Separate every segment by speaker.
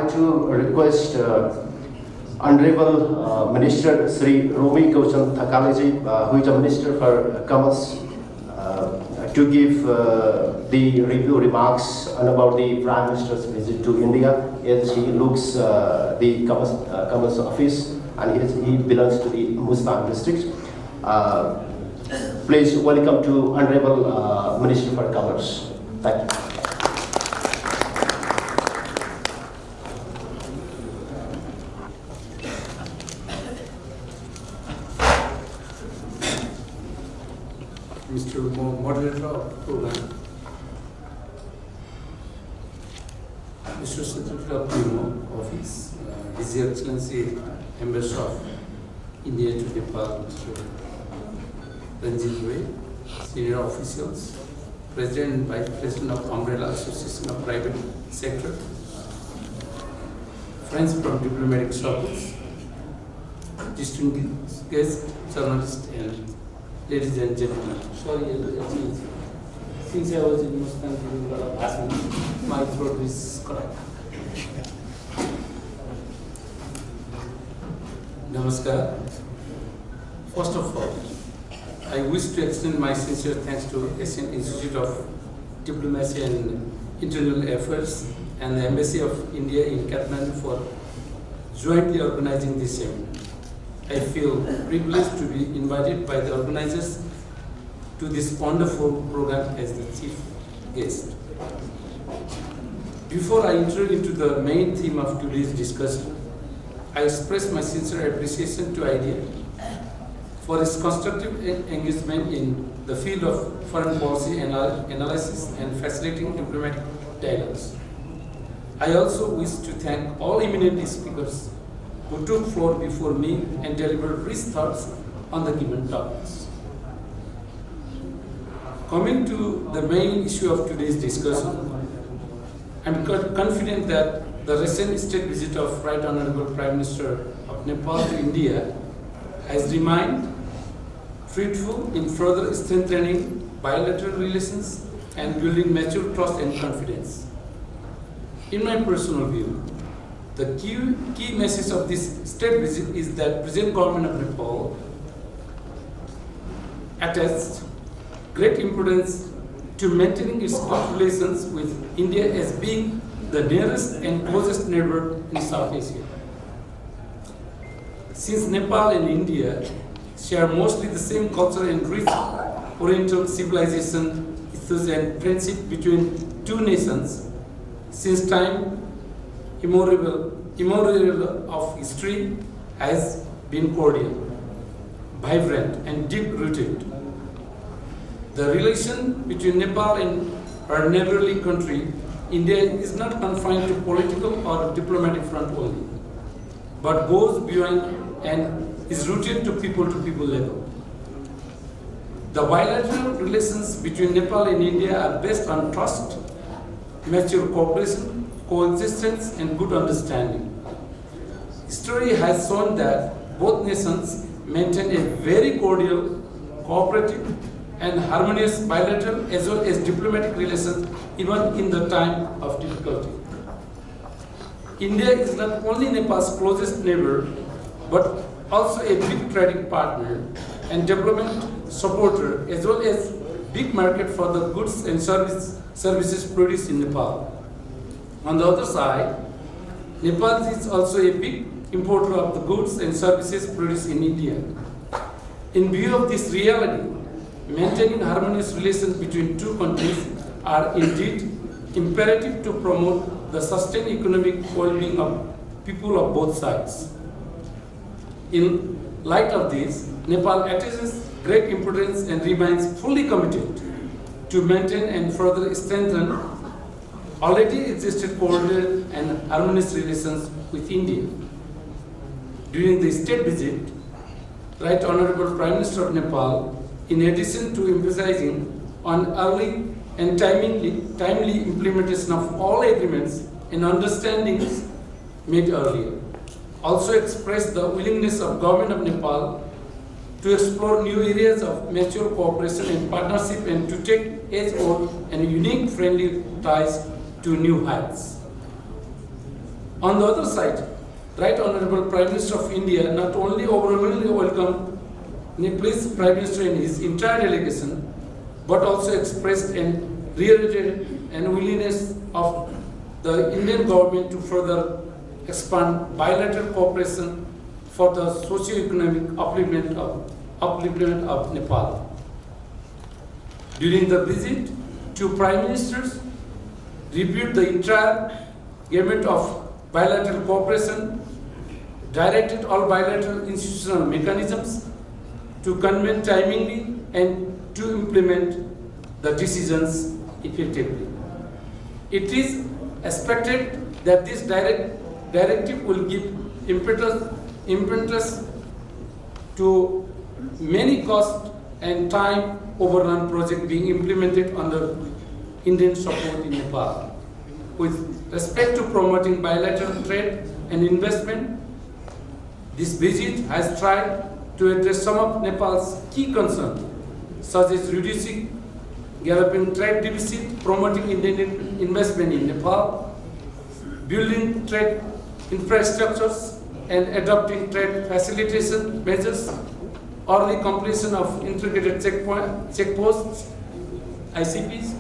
Speaker 1: like to request Honorable Minister Sri Romi Gauchan Thakali, who is a Minister for Commerce, to give the review remarks about the Prime Minister's visit to India, as he looks the Commerce Office, and he belongs to the Muslim district. Please welcome to Honorable Minister for Commerce. Thank you.
Speaker 2: Mr. Moderator of the program, Mr. Secretary of the Office, His Excellency Ambassador of India to Nepal, Mr. Ranjit Ray, senior officials, President and Vice President of Umbrella Association of Private Sector, friends from diplomatic circles, distinguished guests, journalists, and ladies and gentlemen. Sorry, since I was in Muslim giving a lot of asking, my throat is correct. Namaskar. First of all, I wish to extend my sincere thanks to Asian Institute of Diplomacy and International Affairs and the Embassy of India in Kathmandu for jointly organizing this seminar. I feel privileged to be invited by the organizers to this wonderful program as the chief guest. Before I enter into the main theme of today's discussion, I express my sincere appreciation to AIDIA for its constructive engagement in the field of foreign policy analysis and facilitating diplomatic dialogues. I also wish to thank all eminent speakers who took floor before me and delivered rich thoughts on the given topics. Coming to the main issue of today's discussion, I'm confident that the recent state visit of Right Honorable Prime Minister of Nepal to India has remained fruitful in further strengthening bilateral relations and building mutual trust and confidence. In my personal view, the key message of this state visit is that present Government of Nepal attaches great importance to maintaining its good relations with India as being the nearest and closest neighbor in South Asia. Since Nepal and India share mostly the same culture and rich Oriental civilization, issues and friendship between two nations, since time immemorial of history has been cordial, vibrant, and deep-rooted. The relation between Nepal and our neighborly country, India, is not confined to political or diplomatic front only, but goes beyond and is rooted to people level. The bilateral relations between Nepal and India are based on trust, mutual cooperation, coexistence, and good understanding. History has shown that both nations maintain a very cordial, cooperative, and harmonious bilateral as well as diplomatic relations even in the time of difficulty. India is not only Nepal's closest neighbor, but also a big trading partner and development supporter, as well as big market for the goods and services produced in Nepal. On the other side, Nepal is also a big importer of the goods and services produced in India. In view of this reality, maintaining harmonious relations between two countries are indeed imperative to promote the sustained economic well-being of people of both sides. In light of this, Nepal attaches great importance and remains fully committed to maintain and further strengthen already existed cordial and harmonious relations with India. During the state visit, Right Honorable Prime Minister of Nepal, in addition to emphasizing on early and timely implementation of all agreements and understandings made earlier, also expressed the willingness of Government of Nepal to explore new areas of mutual cooperation and partnership and to take age-old and unique friendly ties to new heights. On the other side, Right Honorable Prime Minister of India not only overwhelmingly welcomed Nepalese Prime Minister and his entire delegation, but also expressed and reiterated an willingness of the Indian government to further expand bilateral cooperation for the socio-economic upliftment of Nepal. During the visit, two prime ministers reviewed the entire gamut of bilateral cooperation, directed all bilateral institutional mechanisms to convene timely and to implement the decisions effectively. It is expected that this directive will give impetus to many cost and time overrun projects being implemented under Indian support in Nepal. With respect to promoting bilateral trade and investment, this visit has tried to address some of Nepal's key concerns, such as reducing galloping trade deficit, promoting Indian investment in Nepal, building trade infrastructures, and adopting trade facilitation measures, or the completion of integrated checkposts, ICPs,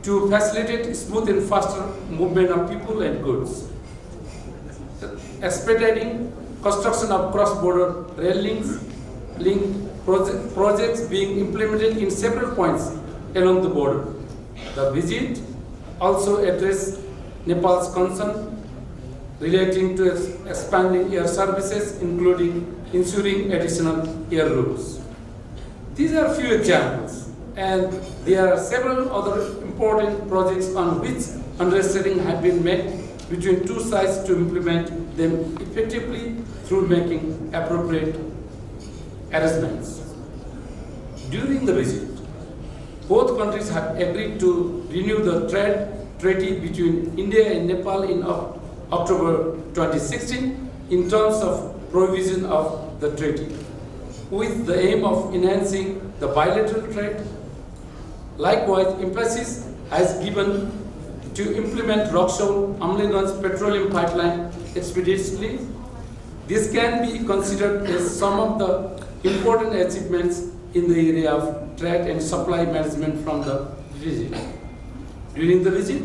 Speaker 2: to facilitate smooth and faster movement of people and goods. Expediting construction of cross-border rail projects being implemented in several points along the border. The visit also addressed Nepal's concern relating to expanding air services, including ensuring additional air routes. These are a few examples, and there are several other important projects on which understanding have been made between two sides to implement them effectively through making appropriate arrangements. During the visit, both countries have agreed to renew the trade treaty between India and Nepal in October 2016 in terms of provision of the treaty, with the aim of enhancing the bilateral trade. Likewise, emphasis has given to implement Roxol-Amleganj petroleum pipeline expeditiously. This can be considered as some of the important achievements in the area of trade and supply management from the visit. During the visit,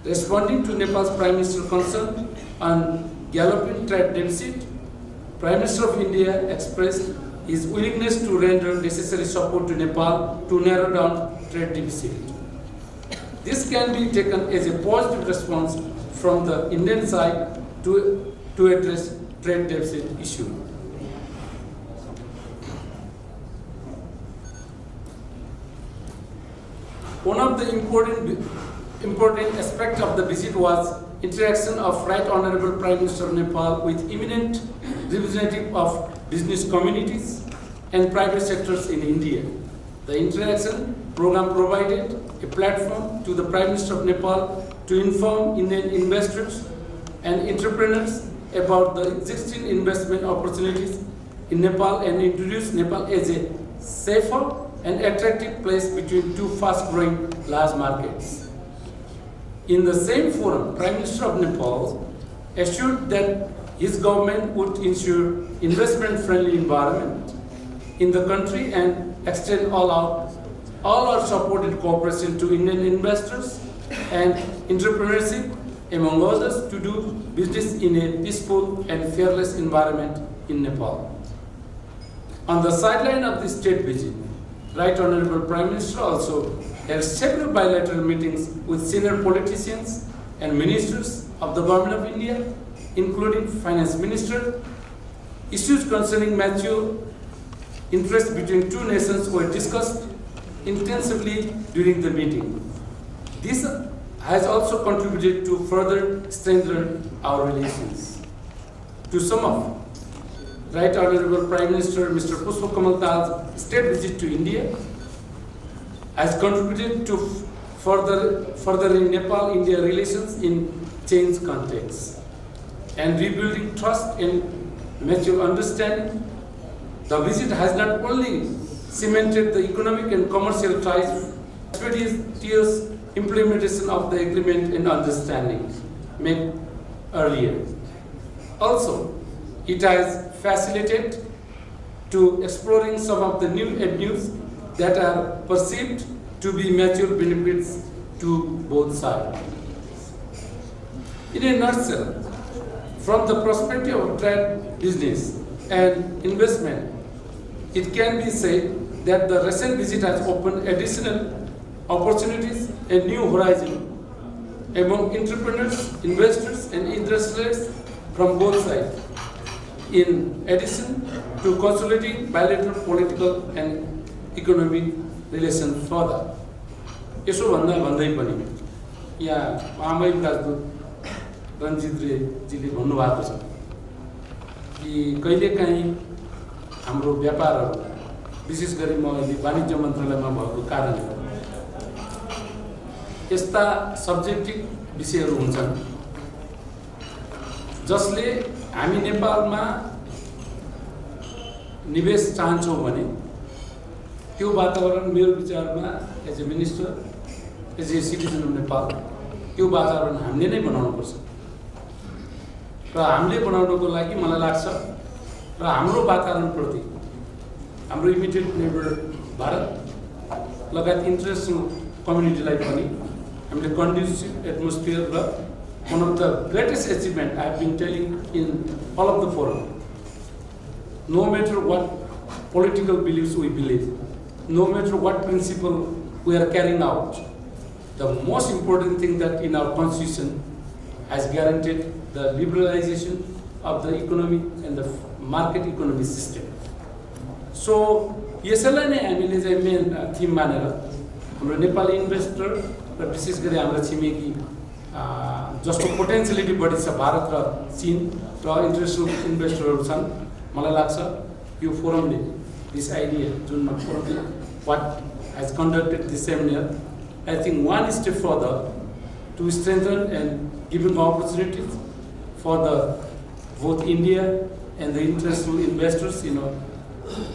Speaker 2: responding to Nepal's Prime Minister concern on galloping trade deficit, Prime Minister of India expressed his willingness to render necessary support to Nepal to narrow down trade deficit. This can be taken as a positive response from the Indian side to address trade deficit issue. One of the important aspects of the visit was interaction of Right Honorable Prime Minister of Nepal with eminent representatives of business communities and private sectors in India. The interaction program provided a platform to the Prime Minister of Nepal to inform Indian investors and entrepreneurs about the existing investment opportunities in Nepal and introduce Nepal as a safer and attractive place between two fast-growing large markets. In the same forum, Prime Minister of Nepal assured that his government would ensure investment-friendly environment in the country and extend all our support and cooperation to Indian investors and entrepreneurship, among others, to do business in a peaceful and fearless environment in Nepal. On the sideline of the state visit, Right Honorable Prime Minister also held several bilateral meetings with senior politicians and ministers of the Government of India, including Finance Minister. Issues concerning mutual interest between two nations were discussed intensively during the meeting. This has also contributed to further strengthen our relations. To sum up, Right Honorable Prime Minister Mr. Pushpa Kamal Dahal's state visit to India has contributed to furthering Nepal-India relations in changed context and rebuilding trust and mutual understanding. The visit has not only cemented the economic and commercial ties, expeditious implementation of the agreement and understanding make earlier. Also, it has facilitated to exploring some of the new avenues that are perceived to be mutual benefits to both sides. In a nutshell, from the perspective of trade, business, and investment, it can be said that the recent visit has opened additional opportunities and new horizons among entrepreneurs, investors, and industrialists from both sides, in addition to consolidating bilateral political and economic relations further. यसो भन्दा भन्दै पनि यहाँ महामहिम राजदूत रञ्जित रेजीले भन्नुभएको छ कि कहिलेकाहीँ हाम्रो व्यापारहरू विशेष गरी म अहिले वाणिज्य मन्त्रालयमा भएको कारणले यस्ता सब्जेक्टिभ विषयहरू हुन्छन् जसले हामी नेपालमा निवेश चाहन्छौँ भने त्यो वातावरण मेरो विचारमा as a minister as a citizen of Nepal त्यो वातावरण हामीले नै बनाउनुपर्छ र हामीले बनाउनको लागि मलाई लाग्छ र हाम्रो वातावरणप्रति हाम्रो इमिडिएट नेबर भारत लगायत इन्टरनेसनल कम्युनिटीलाई पनि हामीले कन्ड्युसिभ एटमोस्फियर र one of the greatest achievements I have been telling in all of the forum. No matter what political beliefs we believe, no matter what principle we are carrying out, the most important thing that in our constitution has guaranteed the liberalization of the economy and the market economy system. So, यसैलाई नै हामीले चाहिँ main theme मानेर हाम्रो Nepali investor र विशेष गरी हाम्रो छिमेकी जसको पोटेन्सियलिटी बढी छ भारत र चीन र इन्टरनेसनल इन्भेस्टरहरू छन् मलाई लाग्छ यो फोरमले दिस आइडिया जुन फोरमले what has conducted this seminar I think one step further to strengthen and giving opportunities for the both India and the international investors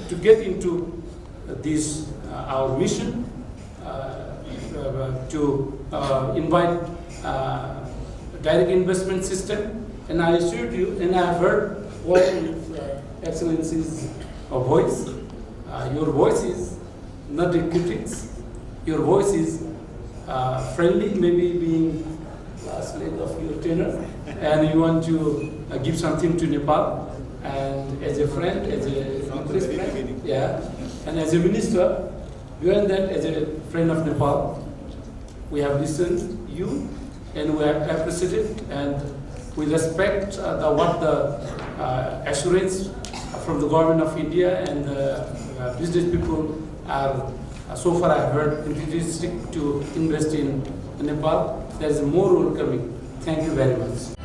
Speaker 2: to get into this our mission to invite direct investment system, and I assured you, and I have heard all Excellency's voice. Your voice is not a critics. Your voice is friendly, maybe being last leg of your tenure, and you want to give something to Nepal. And as a friend, as a friend, yeah, and as a minister, beyond that, as a friend of Nepal, we have listened to you, and we have appreciated, and we respect the assurance from the Government of India and the business people are so far I have heard enthusiastic to invest in Nepal. There is more welcoming. Thank you very much.